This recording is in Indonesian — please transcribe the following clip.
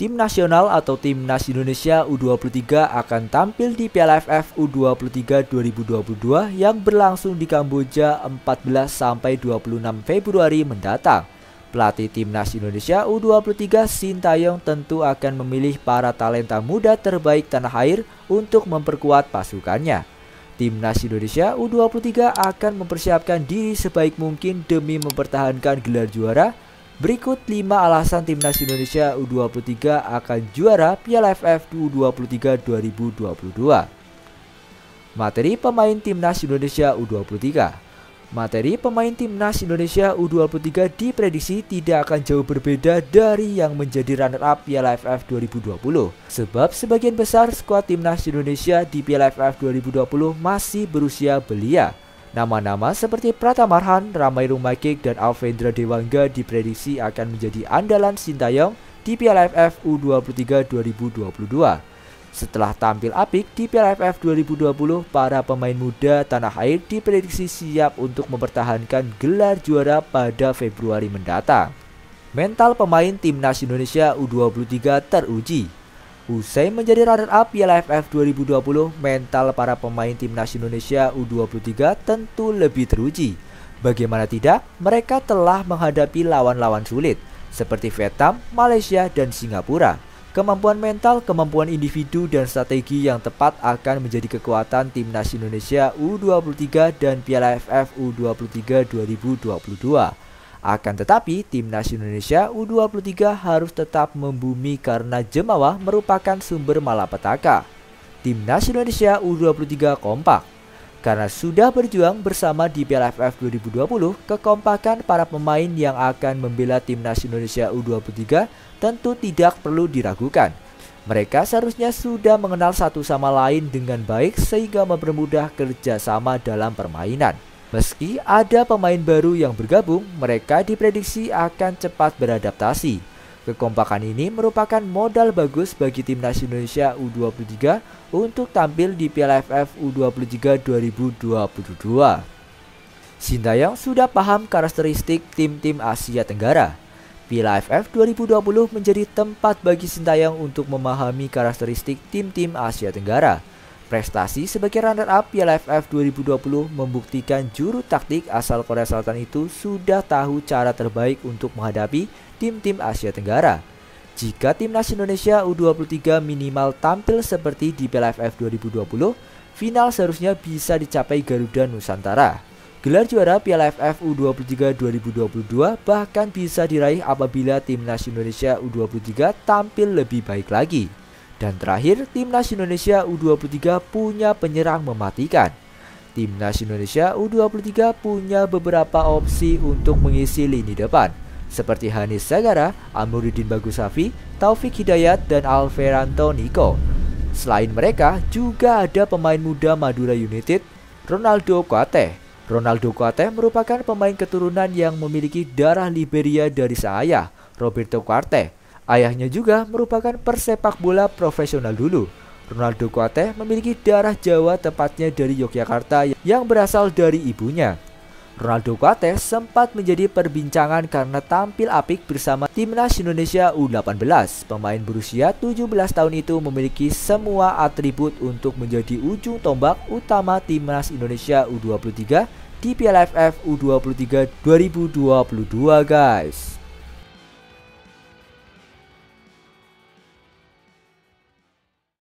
Tim nasional atau Timnas Indonesia U23 akan tampil di Piala AFF U23 2022 yang berlangsung di Kamboja 14-26 Februari mendatang. Pelatih Timnas Indonesia U23 Sintayong tentu akan memilih para talenta muda terbaik tanah air untuk memperkuat pasukannya. Timnas Indonesia U23 akan mempersiapkan diri sebaik mungkin demi mempertahankan gelar juara. Berikut 5 alasan Timnas Indonesia U23 akan juara Piala AFF U23 2022. Materi pemain Timnas Indonesia U23. Materi pemain Timnas Indonesia U23 diprediksi tidak akan jauh berbeda dari yang menjadi runner-up Piala AFF 2020. Sebab sebagian besar skuad Timnas Indonesia di Piala AFF 2020 masih berusia belia. Nama-nama seperti Pratama Arhan, Ramai Rumakik, dan Alvendra Dewangga diprediksi akan menjadi andalan Sintayong di Piala AFF U23 2022. Setelah tampil apik di Piala AFF 2020, para pemain muda tanah air diprediksi siap untuk mempertahankan gelar juara pada Februari mendatang. Mental pemain Timnas Indonesia U23 teruji. Usai menjadi runner-up Piala AFF 2020, mental para pemain Timnas Indonesia U23 tentu lebih teruji. Bagaimana tidak, mereka telah menghadapi lawan-lawan sulit seperti Vietnam, Malaysia, dan Singapura. Kemampuan mental, kemampuan individu, dan strategi yang tepat akan menjadi kekuatan Timnas Indonesia U23 dan Piala AFF U23 2022. Akan tetapi, Timnas Indonesia U23 harus tetap membumi karena Jemawa merupakan sumber malapetaka. Timnas Indonesia U23 kompak. Karena sudah berjuang bersama di Piala AFF 2020, kekompakan para pemain yang akan membela Timnas Indonesia U23 tentu tidak perlu diragukan. Mereka seharusnya sudah mengenal satu sama lain dengan baik sehingga mempermudah kerjasama dalam permainan. Meski ada pemain baru yang bergabung, mereka diprediksi akan cepat beradaptasi. Kekompakan ini merupakan modal bagus bagi Timnas Indonesia U23 untuk tampil di Piala AFF U23 2022. Sintayong sudah paham karakteristik tim-tim Asia Tenggara. Piala AFF 2020 menjadi tempat bagi Sintayong untuk memahami karakteristik tim-tim Asia Tenggara. Prestasi sebagai runner-up Piala AFF 2020 membuktikan juru taktik asal Korea Selatan itu sudah tahu cara terbaik untuk menghadapi tim-tim Asia Tenggara. Jika Timnas Indonesia U23 minimal tampil seperti di Piala AFF 2020, final seharusnya bisa dicapai Garuda Nusantara. Gelar juara Piala AFF U23 2022 bahkan bisa diraih apabila Timnas Indonesia U23 tampil lebih baik lagi. Dan terakhir, Timnas Indonesia U23 punya penyerang mematikan. Timnas Indonesia U23 punya beberapa opsi untuk mengisi lini depan, seperti Hanis Sagara, Amuruddin Bagusafi, Taufik Hidayat, dan Alveranto Niko. Selain mereka, juga ada pemain muda Madura United, Ronaldo Kuate. Ronaldo Kuate merupakan pemain keturunan yang memiliki darah Liberia dari sang ayah, Roberto Kuate. Ayahnya juga merupakan persepak bola profesional dulu. Ronaldo Kuate memiliki darah Jawa, tepatnya dari Yogyakarta yang berasal dari ibunya. Ronaldo Kuate sempat menjadi perbincangan karena tampil apik bersama Timnas Indonesia U18. Pemain berusia 17 tahun itu memiliki semua atribut untuk menjadi ujung tombak utama Timnas Indonesia U23 di Piala AFF U23 2022, guys.